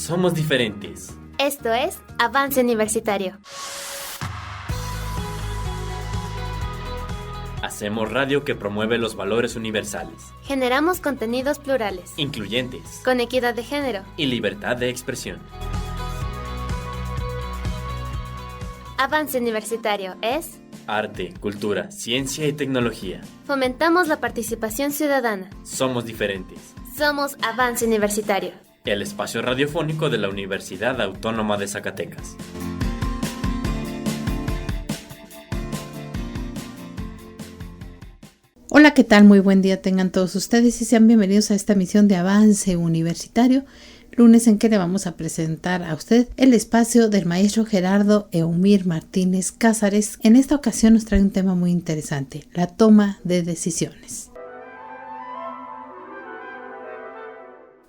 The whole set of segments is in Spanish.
Somos diferentes. Esto es Avance Universitario. Hacemos radio que promueve los valores universales. Generamos contenidos plurales, Incluyentes. con equidad de género. Y libertad de expresión. Avance Universitario es... Arte, cultura, ciencia y tecnología. Fomentamos la participación ciudadana. Somos diferentes. Somos Avance Universitario. El espacio radiofónico de la Universidad Autónoma de Zacatecas. Hola, ¿qué tal? Muy buen día tengan todos ustedes y sean bienvenidos a esta emisión de Avance Universitario, lunes en que le vamos a presentar a usted el espacio del maestro Gerardo Eumir Martínez Cázares. En esta ocasión nos trae un tema muy interesante, la toma de decisiones.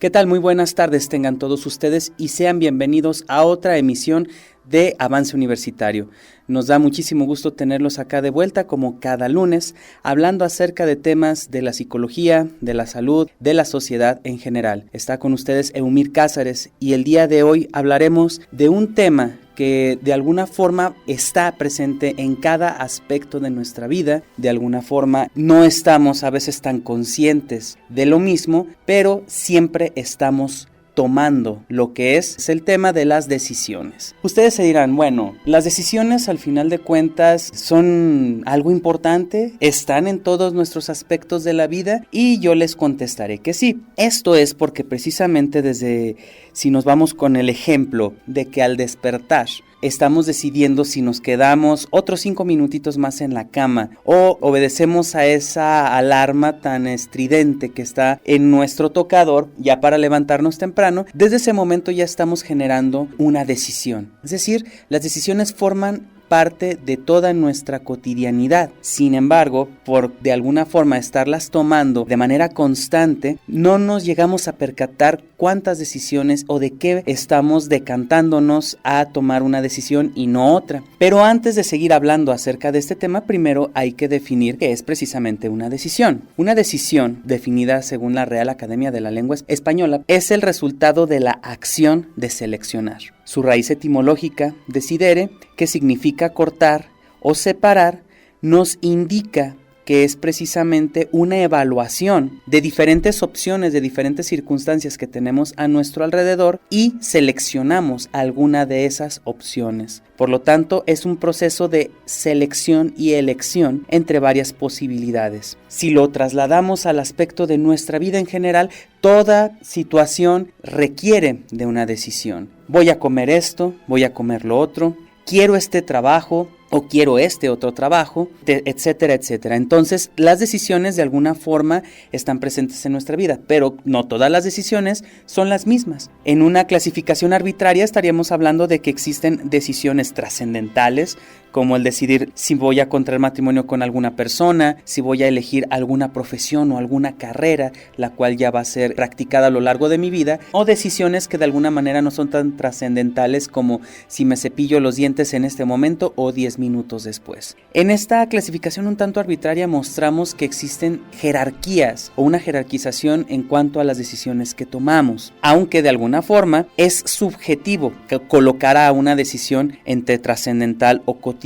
¿Qué tal? Muy buenas tardes tengan todos ustedes y sean bienvenidos a otra emisión de Avance Universitario. Nos da muchísimo gusto tenerlos acá de vuelta como cada lunes, hablando acerca de temas de la psicología, de la salud, de la sociedad en general. Está con ustedes Eumir Cázares y el día de hoy hablaremos de un tema que de alguna forma está presente en cada aspecto de nuestra vida. De alguna forma no estamos a veces tan conscientes de lo mismo, pero siempre estamos tomando lo que es el tema de las decisiones. Ustedes se dirán, bueno, las decisiones al final de cuentas son algo importante, están en todos nuestros aspectos de la vida, y yo les contestaré que sí. Esto es porque precisamente si nos vamos con el ejemplo de que al despertar estamos decidiendo si nos quedamos otros 5 minutitos más en la cama o obedecemos a esa alarma tan estridente que está en nuestro tocador ya para levantarnos temprano, desde ese momento ya estamos generando una decisión. Es decir, las decisiones forman parte de toda nuestra cotidianidad. Sin embargo, por de alguna forma estarlas tomando de manera constante, no nos llegamos a percatar cuántas decisiones o de qué estamos decantándonos a tomar una decisión y no otra. Pero antes de seguir hablando acerca de este tema, primero hay que definir qué es precisamente una decisión. Una decisión, definida según la Real Academia de la Lengua Española, es el resultado de la acción de seleccionar. Su raíz etimológica, decidere, que significa cortar o separar, nos indica que es precisamente una evaluación de diferentes opciones, de diferentes circunstancias que tenemos a nuestro alrededor y seleccionamos alguna de esas opciones. Por lo tanto, es un proceso de selección y elección entre varias posibilidades. Si lo trasladamos al aspecto de nuestra vida en general, toda situación requiere de una decisión. Voy a comer esto, voy a comer lo otro, quiero este trabajo o quiero este otro trabajo, etcétera, etcétera. Entonces, las decisiones de alguna forma están presentes en nuestra vida, pero no todas las decisiones son las mismas. En una clasificación arbitraria estaríamos hablando de que existen decisiones trascendentales, como el decidir si voy a contraer matrimonio con alguna persona, si voy a elegir alguna profesión o alguna carrera, la cual ya va a ser practicada a lo largo de mi vida, o decisiones que de alguna manera no son tan trascendentales como si me cepillo los dientes en este momento o 10 minutos después. En esta clasificación un tanto arbitraria mostramos que existen jerarquías o una jerarquización en cuanto a las decisiones que tomamos, aunque de alguna forma es subjetivo colocar a una decisión entre trascendental o cotidiana.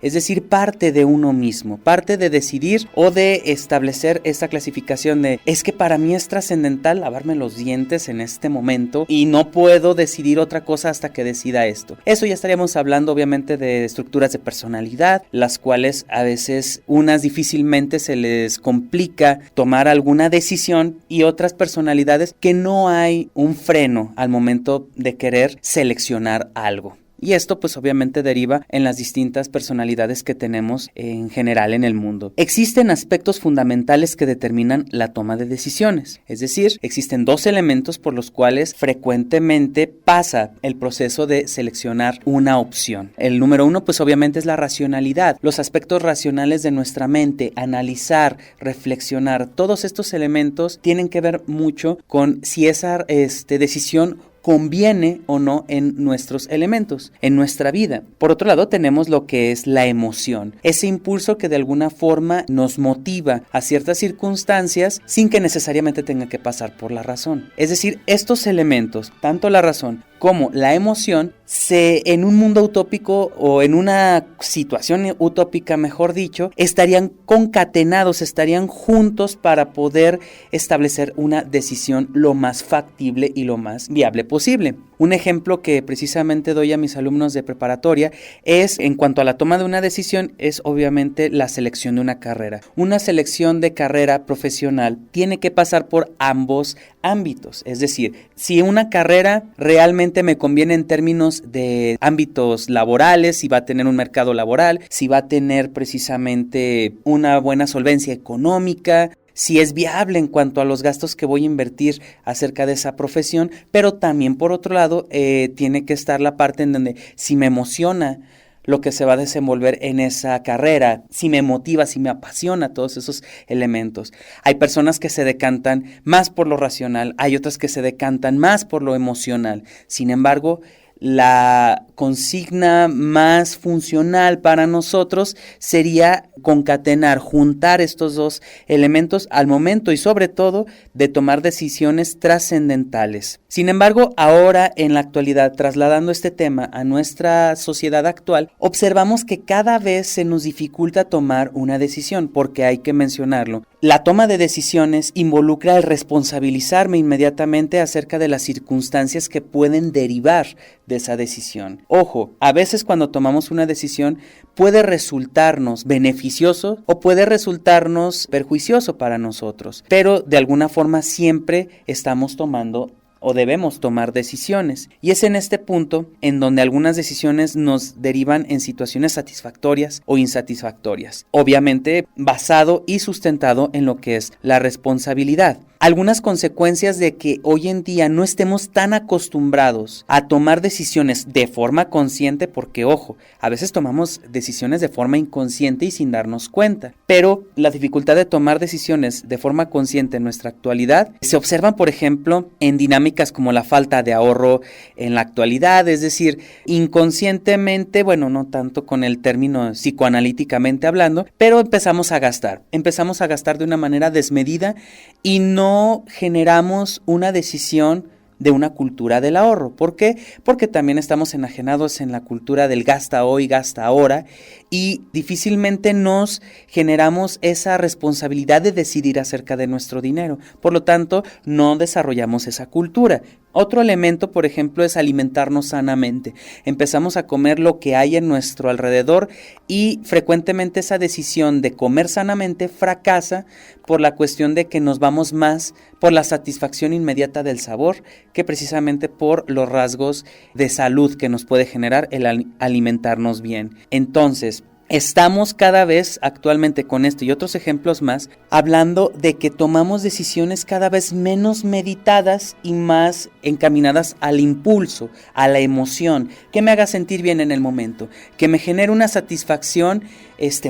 Es decir, parte de uno mismo, parte de decidir o de establecer esta clasificación de es que para mí es trascendental lavarme los dientes en este momento y no puedo decidir otra cosa hasta que decida esto. Eso ya estaríamos hablando obviamente de estructuras de personalidad, las cuales a veces unas difícilmente se les complica tomar alguna decisión y otras personalidades que no hay un freno al momento de querer seleccionar algo. Y esto pues obviamente deriva en las distintas personalidades que tenemos en general en el mundo. Existen aspectos fundamentales que determinan la toma de decisiones, es decir, existen 2 elementos por los cuales frecuentemente pasa el proceso de seleccionar una opción. El número 1 pues obviamente es la racionalidad, los aspectos racionales de nuestra mente, analizar, reflexionar, todos estos elementos tienen que ver mucho con si esa decisión conviene o no en nuestros elementos, en nuestra vida. Por otro lado, tenemos lo que es la emoción, ese impulso que de alguna forma nos motiva a ciertas circunstancias sin que necesariamente tenga que pasar por la razón. Es decir, estos elementos, tanto la razón como la emoción, en un mundo utópico o en una situación utópica, mejor dicho, estarían concatenados, estarían juntos para poder establecer una decisión lo más factible y lo más viable posible. Un ejemplo que precisamente doy a mis alumnos de preparatoria es, en cuanto a la toma de una decisión, es obviamente la selección de una carrera. Una selección de carrera profesional tiene que pasar por ambos ámbitos, es decir, si una carrera realmente me conviene en términos de ámbitos laborales, si va a tener un mercado laboral, si va a tener precisamente una buena solvencia económica, si es viable en cuanto a los gastos que voy a invertir acerca de esa profesión, pero también por otro lado tiene que estar la parte en donde si me emociona lo que se va a desenvolver en esa carrera, si me motiva, si me apasiona, todos esos elementos. Hay personas que se decantan más por lo racional, hay otras que se decantan más por lo emocional. Sin embargo, la consigna más funcional para nosotros sería concatenar, juntar estos dos elementos al momento y sobre todo de tomar decisiones trascendentales. Sin embargo, ahora en la actualidad, trasladando este tema a nuestra sociedad actual, observamos que cada vez se nos dificulta tomar una decisión, porque hay que mencionarlo. La toma de decisiones involucra el responsabilizarme inmediatamente acerca de las circunstancias que pueden derivar de esa decisión. Ojo, a veces cuando tomamos una decisión puede resultarnos beneficioso o puede resultarnos perjuicioso para nosotros, pero de alguna forma siempre estamos tomando o debemos tomar decisiones. Y es en este punto en donde algunas decisiones nos derivan en situaciones satisfactorias o insatisfactorias, obviamente basado y sustentado en lo que es la responsabilidad. Algunas consecuencias de que hoy en día no estemos tan acostumbrados a tomar decisiones de forma consciente, porque ojo, a veces tomamos decisiones de forma inconsciente y sin darnos cuenta, pero la dificultad de tomar decisiones de forma consciente en nuestra actualidad se observan, por ejemplo, en dinámicas como la falta de ahorro en la actualidad, es decir, inconscientemente, bueno, no tanto con el término psicoanalíticamente hablando, pero empezamos a gastar de una manera desmedida y no generamos una decisión de una cultura del ahorro. ¿Por qué? Porque también estamos enajenados en la cultura del gasta hoy, gasta ahora, y difícilmente nos generamos esa responsabilidad de decidir acerca de nuestro dinero. Por lo tanto, no desarrollamos esa cultura. Otro elemento, por ejemplo, es alimentarnos sanamente. Empezamos a comer lo que hay en nuestro alrededor y frecuentemente esa decisión de comer sanamente fracasa por la cuestión de que nos vamos más por la satisfacción inmediata del sabor que precisamente por los rasgos de salud que nos puede generar el alimentarnos bien. Entonces, estamos cada vez actualmente con esto y otros ejemplos más hablando de que tomamos decisiones cada vez menos meditadas y más encaminadas al impulso, a la emoción, que me haga sentir bien en el momento, que me genere una satisfacción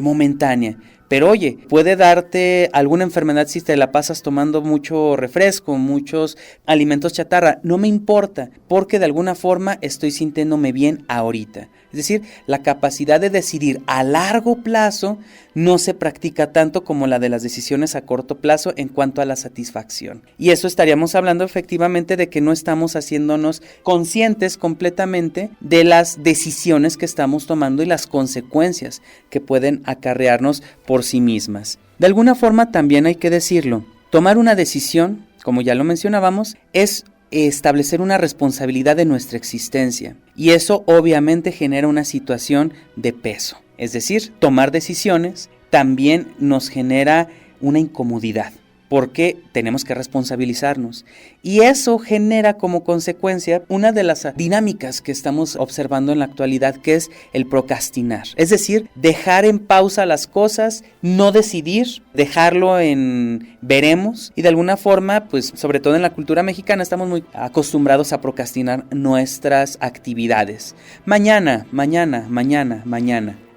momentánea. Pero oye, puede darte alguna enfermedad si te la pasas tomando mucho refresco, muchos alimentos chatarra. No me importa, porque de alguna forma estoy sintiéndome bien ahorita. Es decir, la capacidad de decidir a largo plazo no se practica tanto como la de las decisiones a corto plazo en cuanto a la satisfacción. Y eso estaríamos hablando efectivamente de que no estamos haciéndonos conscientes completamente de las decisiones que estamos tomando y las consecuencias que pueden acarrearnos por sí mismas. De alguna forma también hay que decirlo, tomar una decisión, como ya lo mencionábamos, es establecer una responsabilidad de nuestra existencia y eso obviamente genera una situación de peso, es decir, tomar decisiones también nos genera una incomodidad porque tenemos que responsabilizarnos y eso genera como consecuencia una de las dinámicas que estamos observando en la actualidad, que es el procrastinar, es decir, dejar en pausa las cosas, no decidir, dejarlo en veremos y de alguna forma, pues sobre todo en la cultura mexicana estamos muy acostumbrados a procrastinar nuestras actividades. Mañana.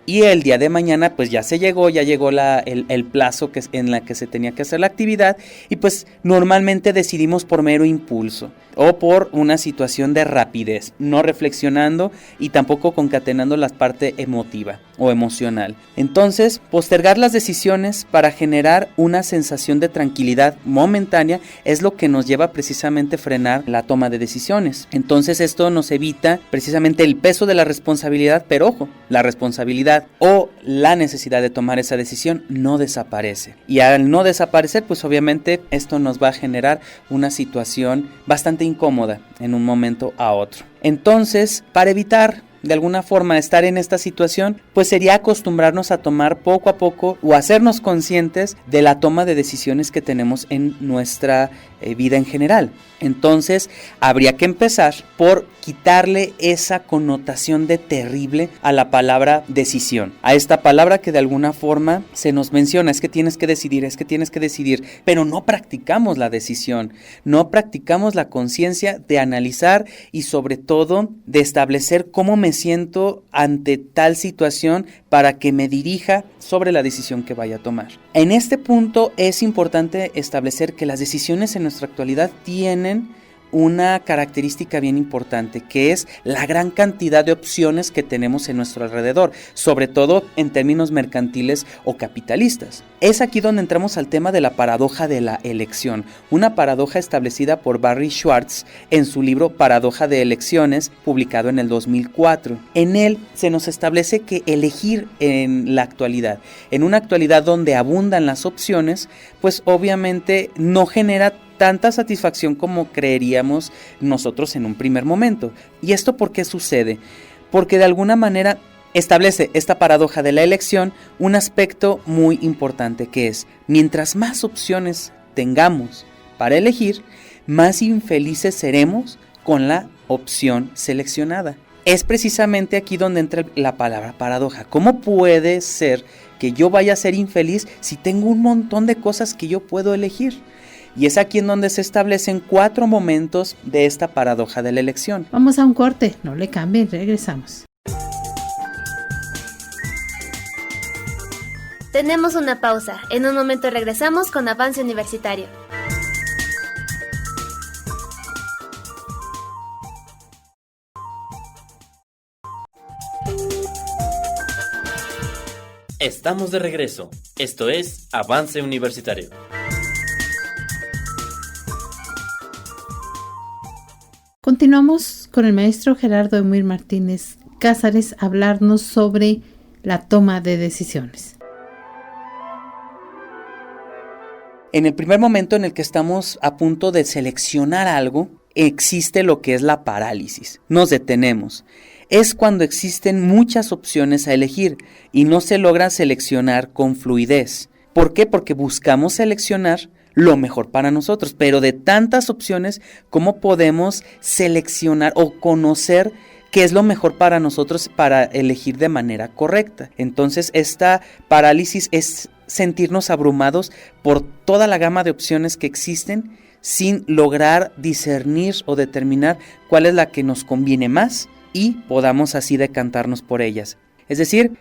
y el día de mañana pues ya llegó el plazo en la que se tenía que hacer la actividad, y pues normalmente decidimos por mero impulso o por una situación de rapidez, no reflexionando y tampoco concatenando la parte emotiva o emocional. Entonces, postergar las decisiones para generar una sensación de tranquilidad momentánea es lo que nos lleva precisamente a frenar la toma de decisiones. Entonces, esto nos evita precisamente el peso de la responsabilidad, pero ojo, la responsabilidad o la necesidad de tomar esa decisión no desaparece. Y al no desaparecer, pues obviamente esto nos va a generar una situación bastante incómoda en un momento a otro. Entonces, para evitar de alguna forma estar en esta situación, pues sería acostumbrarnos a tomar poco a poco o hacernos conscientes de la toma de decisiones que tenemos en nuestra vida en general. Entonces, habría que empezar por quitarle esa connotación de terrible a la palabra decisión, a esta palabra que de alguna forma se nos menciona, es que tienes que decidir, pero no practicamos la decisión, no practicamos la conciencia de analizar y sobre todo de establecer cómo me siento ante tal situación para que me dirija sobre la decisión que vaya a tomar. En este punto es importante establecer que las decisiones en nuestra actualidad tienen una característica bien importante, que es la gran cantidad de opciones que tenemos en nuestro alrededor, sobre todo en términos mercantiles o capitalistas. Es aquí donde entramos al tema de la paradoja de la elección, una paradoja establecida por Barry Schwartz en su libro Paradoja de Elecciones, publicado en el 2004. En él se nos establece que elegir en la actualidad, en una actualidad donde abundan las opciones, pues obviamente no genera tanta satisfacción como creeríamos nosotros en un primer momento. ¿Y esto por qué sucede? Porque de alguna manera establece esta paradoja de la elección un aspecto muy importante, que es, mientras más opciones tengamos para elegir, más infelices seremos con la opción seleccionada. Es precisamente aquí donde entra la palabra paradoja. ¿Cómo puede ser que yo vaya a ser infeliz si tengo un montón de cosas que yo puedo elegir? Y es aquí en donde se establecen 4 momentos de esta paradoja de la elección. Vamos a un corte, no le cambien, regresamos. Tenemos una pausa. En un momento regresamos con Avance Universitario. Estamos de regreso. Esto es Avance Universitario. Continuamos con el maestro Gerardo Eumir Martínez Cázares a hablarnos sobre la toma de decisiones. En el primer momento en el que estamos a punto de seleccionar algo, existe lo que es la parálisis. Nos detenemos. Es cuando existen muchas opciones a elegir y no se logra seleccionar con fluidez. ¿Por qué? Porque buscamos seleccionar lo mejor para nosotros, pero de tantas opciones, ¿cómo podemos seleccionar o conocer qué es lo mejor para nosotros para elegir de manera correcta? Entonces, esta parálisis es sentirnos abrumados por toda la gama de opciones que existen sin lograr discernir o determinar cuál es la que nos conviene más y podamos así decantarnos por ellas. Es decir,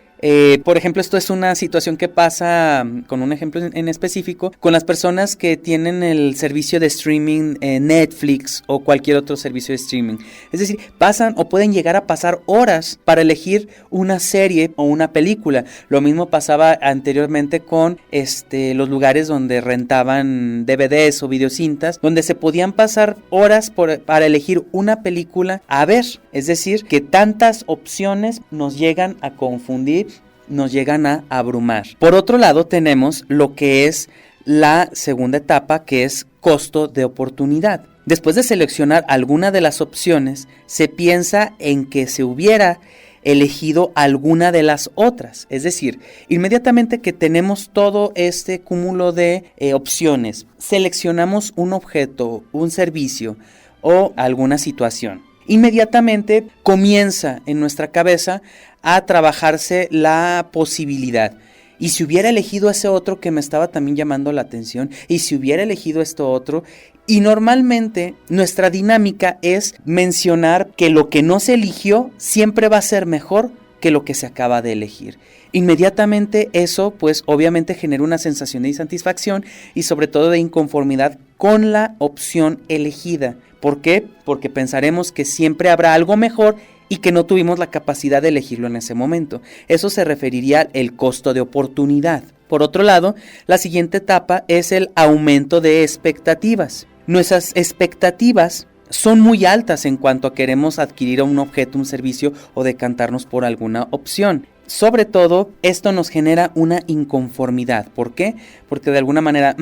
por ejemplo, esto es una situación que pasa, con un ejemplo en específico, con las personas que tienen el servicio de streaming Netflix o cualquier otro servicio de streaming. Es decir, pasan o pueden llegar a pasar horas para elegir una serie o una película. Lo mismo pasaba anteriormente con los lugares donde rentaban DVDs o videocintas, donde se podían pasar horas para elegir una película a ver. Es decir, que tantas opciones nos llegan a confundir, nos llegan a abrumar. Por otro lado, tenemos lo que es la segunda etapa, que es costo de oportunidad. Después de seleccionar alguna de las opciones, se piensa en que se hubiera elegido alguna de las otras. Es decir, inmediatamente que tenemos todo este cúmulo de opciones, seleccionamos un objeto, un servicio o alguna situación. Inmediatamente comienza en nuestra cabeza a trabajarse la posibilidad. Y si hubiera elegido ese otro que me estaba también llamando la atención, y si hubiera elegido esto otro, y normalmente nuestra dinámica es mencionar que lo que no se eligió siempre va a ser mejor que lo que se acaba de elegir. Inmediatamente eso pues obviamente genera una sensación de insatisfacción y sobre todo de inconformidad con la opción elegida. ¿Por qué? Porque pensaremos que siempre habrá algo mejor y que no tuvimos la capacidad de elegirlo en ese momento. Eso se referiría al costo de oportunidad. Por otro lado, la siguiente etapa es el aumento de expectativas. Nuestras expectativas son muy altas en cuanto a queremos adquirir un objeto, un servicio o decantarnos por alguna opción. Sobre todo, esto nos genera una inconformidad. ¿Por qué? Porque de alguna manera,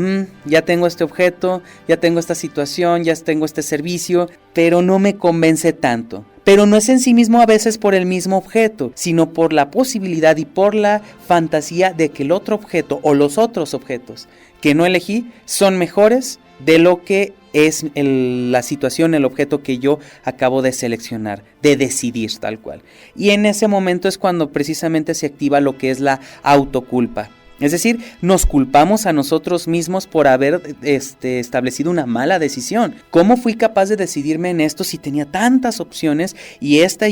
ya tengo este objeto, ya tengo esta situación, ya tengo este servicio, pero no me convence tanto. Pero no es en sí mismo a veces por el mismo objeto, sino por la posibilidad y por la fantasía de que el otro objeto o los otros objetos que no elegí son mejores de lo que es la situación, el objeto que yo acabo de seleccionar, de decidir tal cual. Y en ese momento es cuando precisamente se activa lo que es la autoculpa. Es decir, nos culpamos a nosotros mismos por haber establecido una mala decisión. ¿Cómo fui capaz de decidirme en esto si tenía tantas opciones y esta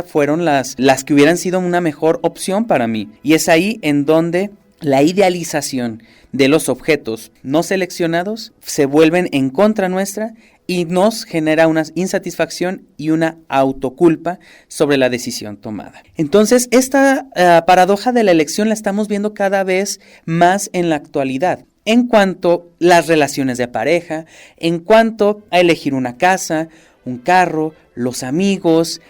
fueron las que hubieran sido una mejor opción para mí? Y es ahí en donde la idealización de los objetos no seleccionados se vuelven en contra nuestra y nos genera una insatisfacción y una autoculpa sobre la decisión tomada. Entonces, esta paradoja de la elección la estamos viendo cada vez más en la actualidad. En cuanto a las relaciones de pareja, en cuanto a elegir una casa, un carro, los amigos,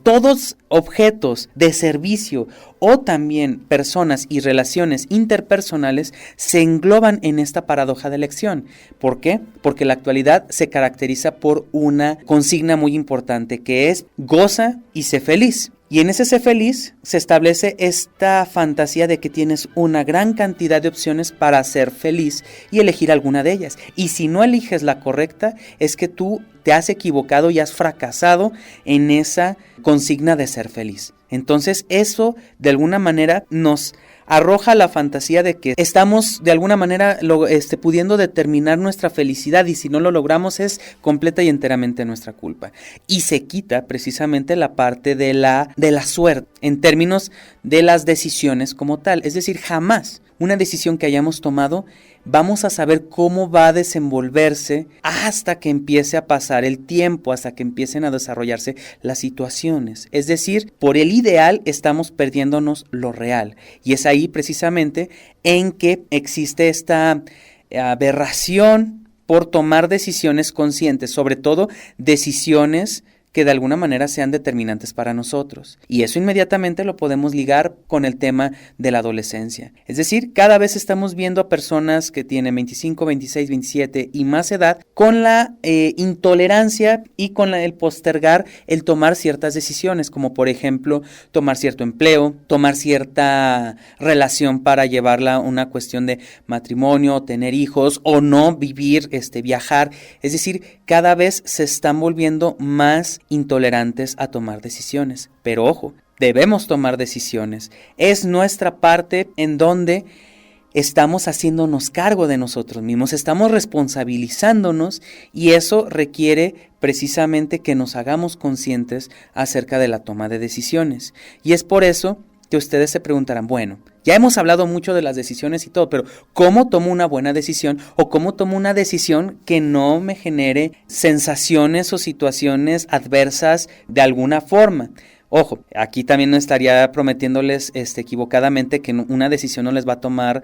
todos objetos de servicio o también personas y relaciones interpersonales se engloban en esta paradoja de elección. ¿Por qué? Porque la actualidad se caracteriza por una consigna muy importante que es goza y sé feliz. Y en ese sé feliz se establece esta fantasía de que tienes una gran cantidad de opciones para ser feliz y elegir alguna de ellas. Y si no eliges la correcta, es que tú te has equivocado y has fracasado en esa consigna de ser feliz. Entonces eso de alguna manera nos arroja la fantasía de que estamos de alguna manera pudiendo determinar nuestra felicidad y si no lo logramos es completa y enteramente nuestra culpa. Y se quita precisamente la parte de la suerte en términos de las decisiones como tal. Es decir, jamás una decisión que hayamos tomado vamos a saber cómo va a desenvolverse hasta que empiece a pasar el tiempo, hasta que empiecen a desarrollarse las situaciones. Es decir, por el ideal estamos perdiéndonos lo real. Y es ahí precisamente en que existe esta aberración por tomar decisiones conscientes, sobre todo decisiones que de alguna manera sean determinantes para nosotros. Y eso inmediatamente lo podemos ligar con el tema de la adolescencia. Es decir, cada vez estamos viendo a personas que tienen 25, 26, 27 y más edad con la intolerancia y con el postergar el tomar ciertas decisiones, como por ejemplo tomar cierto empleo, tomar cierta relación para llevarla a una cuestión de matrimonio, tener hijos o no vivir, viajar. Es decir, cada vez se están volviendo más intolerantes a tomar decisiones. Pero ojo, debemos tomar decisiones. Es nuestra parte en donde estamos haciéndonos cargo de nosotros mismos, estamos responsabilizándonos y eso requiere precisamente que nos hagamos conscientes acerca de la toma de decisiones. Y es por eso que ustedes se preguntarán, bueno, ya hemos hablado mucho de las decisiones y todo, pero ¿cómo tomo una buena decisión o cómo tomo una decisión que no me genere sensaciones o situaciones adversas de alguna forma? Ojo, aquí también no estaría prometiéndoles equivocadamente que una decisión no les va a tomar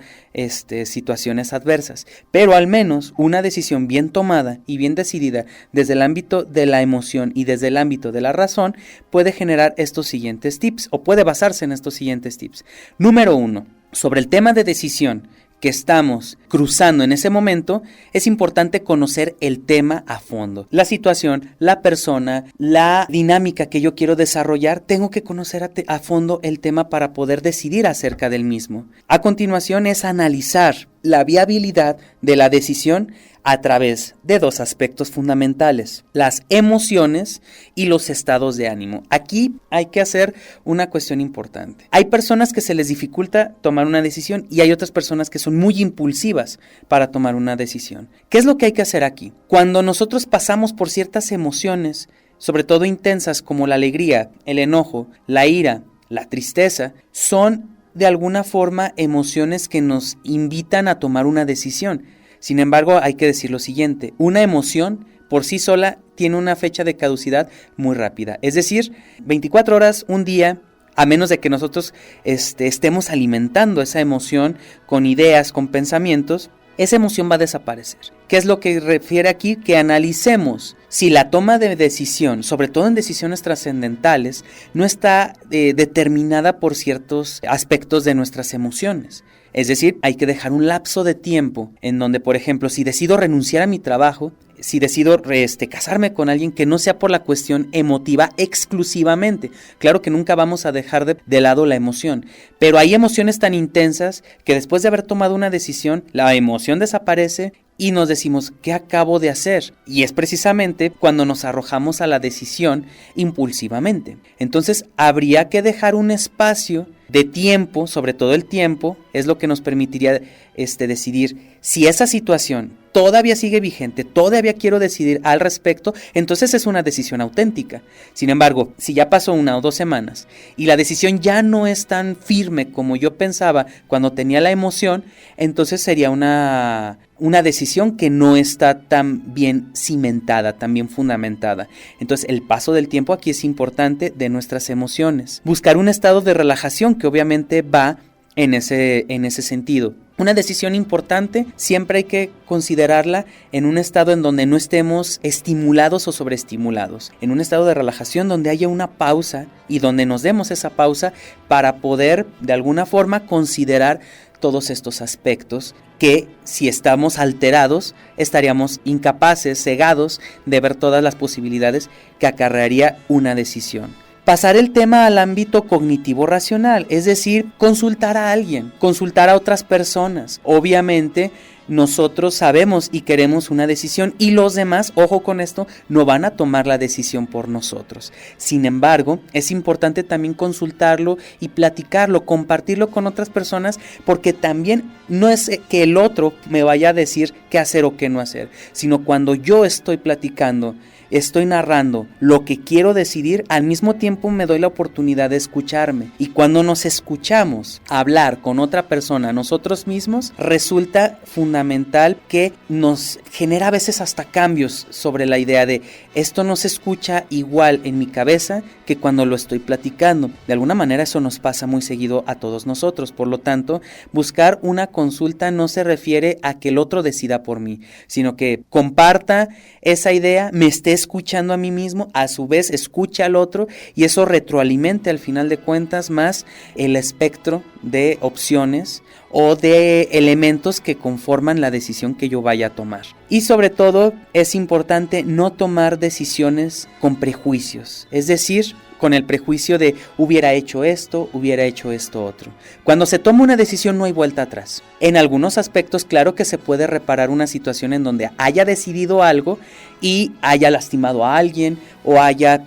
situaciones adversas, pero al menos una decisión bien tomada y bien decidida desde el ámbito de la emoción y desde el ámbito de la razón puede generar estos siguientes tips o puede basarse en estos siguientes tips. Número 1, sobre el tema de decisión que estamos cruzando en ese momento, es importante conocer el tema a fondo. La situación, la persona, la dinámica que yo quiero desarrollar, tengo que conocer a fondo el tema para poder decidir acerca del mismo. A continuación es analizar la viabilidad de la decisión a través de dos aspectos fundamentales, las emociones y los estados de ánimo. Aquí hay que hacer una cuestión importante. Hay personas que se les dificulta tomar una decisión y hay otras personas que son muy impulsivas para tomar una decisión. ¿Qué es lo que hay que hacer aquí? Cuando nosotros pasamos por ciertas emociones, sobre todo intensas como la alegría, el enojo, la ira, la tristeza, son de alguna forma emociones que nos invitan a tomar una decisión. Sin embargo, hay que decir lo siguiente: una emoción por sí sola tiene una fecha de caducidad muy rápida. Es decir, 24 horas, un día, a menos de que nosotros estemos alimentando esa emoción con ideas, con pensamientos, esa emoción va a desaparecer. ¿Qué es lo que refiere aquí? Que analicemos si la toma de decisión, sobre todo en decisiones trascendentales, no está determinada por ciertos aspectos de nuestras emociones. Es decir, hay que dejar un lapso de tiempo en donde, por ejemplo, si decido renunciar a mi trabajo, si decido casarme con alguien, que no sea por la cuestión emotiva exclusivamente. Claro que nunca vamos a dejar de lado la emoción, pero hay emociones tan intensas que después de haber tomado una decisión, la emoción desaparece y nos decimos, ¿qué acabo de hacer? Y es precisamente cuando nos arrojamos a la decisión impulsivamente. Entonces, habría que dejar un espacio de tiempo, sobre todo el tiempo, es lo que nos permitiría decidir si esa situación todavía sigue vigente, todavía quiero decidir al respecto, entonces es una decisión auténtica. Sin embargo, si ya pasó 1 o 2 semanas y la decisión ya no es tan firme como yo pensaba cuando tenía la emoción, entonces sería una decisión que no está tan bien cimentada, tan bien fundamentada. Entonces, el paso del tiempo aquí es importante de nuestras emociones. Buscar un estado de relajación que obviamente va en ese sentido. Una decisión importante siempre hay que considerarla en un estado en donde no estemos estimulados o sobreestimulados, en un estado de relajación donde haya una pausa y donde nos demos esa pausa para poder de alguna forma considerar todos estos aspectos que, si estamos alterados, estaríamos incapaces, cegados de ver todas las posibilidades que acarrearía una decisión. Pasar el tema al ámbito cognitivo-racional, es decir, consultar a alguien, consultar a otras personas. Obviamente, nosotros sabemos y queremos una decisión y los demás, ojo con esto, no van a tomar la decisión por nosotros. Sin embargo, es importante también consultarlo y platicarlo, compartirlo con otras personas, porque también no es que el otro me vaya a decir qué hacer o qué no hacer, sino cuando yo estoy platicando, estoy narrando lo que quiero decidir, al mismo tiempo me doy la oportunidad de escucharme. Y cuando nos escuchamos hablar con otra persona, nosotros mismos, resulta fundamental que nos genera a veces hasta cambios sobre la idea de esto no se escucha igual en mi cabeza que cuando lo estoy platicando. De alguna manera eso nos pasa muy seguido a todos nosotros. Por lo tanto, buscar una consulta no se refiere a que el otro decida por mí, sino que comparta esa idea, me esté escuchando a mí mismo, a su vez escucha al otro y eso retroalimente al final de cuentas más el espectro de opciones o de elementos que conforman la decisión que yo vaya a tomar. Y sobre todo es importante no tomar decisiones con prejuicios, es decir, con el prejuicio de hubiera hecho esto otro. Cuando se toma una decisión no hay vuelta atrás. En algunos aspectos, claro que se puede reparar una situación en donde haya decidido algo y haya lastimado a alguien o haya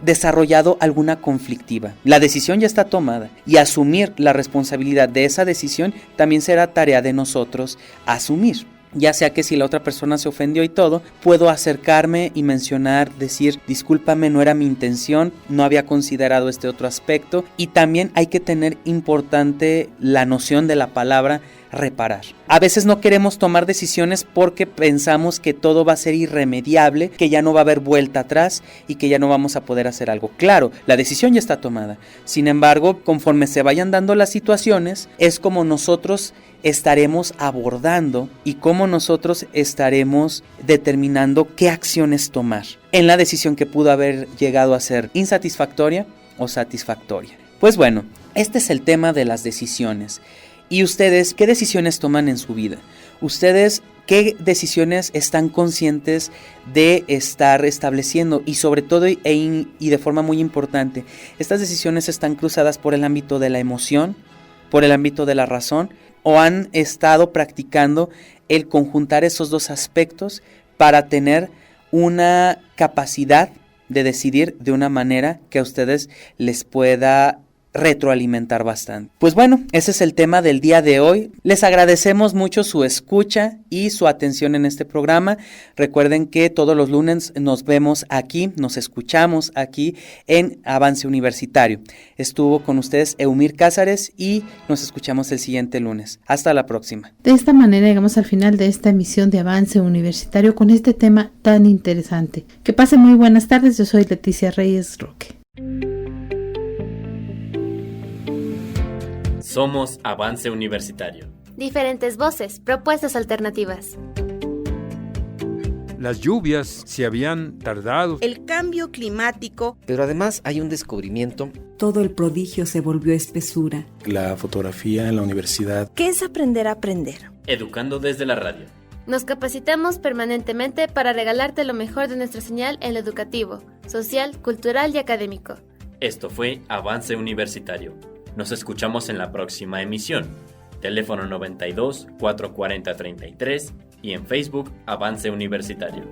desarrollado alguna conflictiva. La decisión ya está tomada y asumir la responsabilidad de esa decisión también será tarea de nosotros asumir. Ya sea que si la otra persona se ofendió y todo, puedo acercarme y mencionar, decir, discúlpame, no era mi intención, no había considerado este otro aspecto. Y también hay que tener importante la noción de la palabra reparar. A veces no queremos tomar decisiones porque pensamos que todo va a ser irremediable, que ya no va a haber vuelta atrás y que ya no vamos a poder hacer algo. Claro, la decisión ya está tomada. Sin embargo, conforme se vayan dando las situaciones, es como nosotros estaremos abordando y cómo nosotros estaremos determinando qué acciones tomar en la decisión que pudo haber llegado a ser insatisfactoria o satisfactoria. Pues bueno, este es el tema de las decisiones. ¿Y ustedes qué decisiones toman en su vida? ¿Ustedes qué decisiones están conscientes de estar estableciendo? Y sobre todo y de forma muy importante, ¿estas decisiones están cruzadas por el ámbito de la emoción, por el ámbito de la razón? ¿O han estado practicando el conjuntar esos dos aspectos para tener una capacidad de decidir de una manera que a ustedes les pueda retroalimentar bastante. Pues bueno, ese es el tema del día de hoy. Les agradecemos mucho su escucha y su atención en este programa. Recuerden que todos los lunes nos vemos aquí, nos escuchamos aquí en Avance Universitario. Estuvo con ustedes Eumir Cázares y nos escuchamos el siguiente lunes. Hasta la próxima. De esta manera llegamos al final de esta emisión de Avance Universitario con este tema tan interesante. Que pasen muy buenas tardes, yo soy Leticia Reyes Roque. Somos Avance Universitario. Diferentes voces, propuestas alternativas. Las lluvias se habían tardado. El cambio climático. Pero además hay un descubrimiento. Todo el prodigio se volvió espesura. La fotografía en la universidad. ¿Qué es aprender a aprender? Educando desde la radio. Nos capacitamos permanentemente para regalarte lo mejor de nuestra señal en lo educativo, social, cultural y académico. Esto fue Avance Universitario. Nos escuchamos en la próxima emisión. Teléfono 92 440 33 y en Facebook Avance Universitario.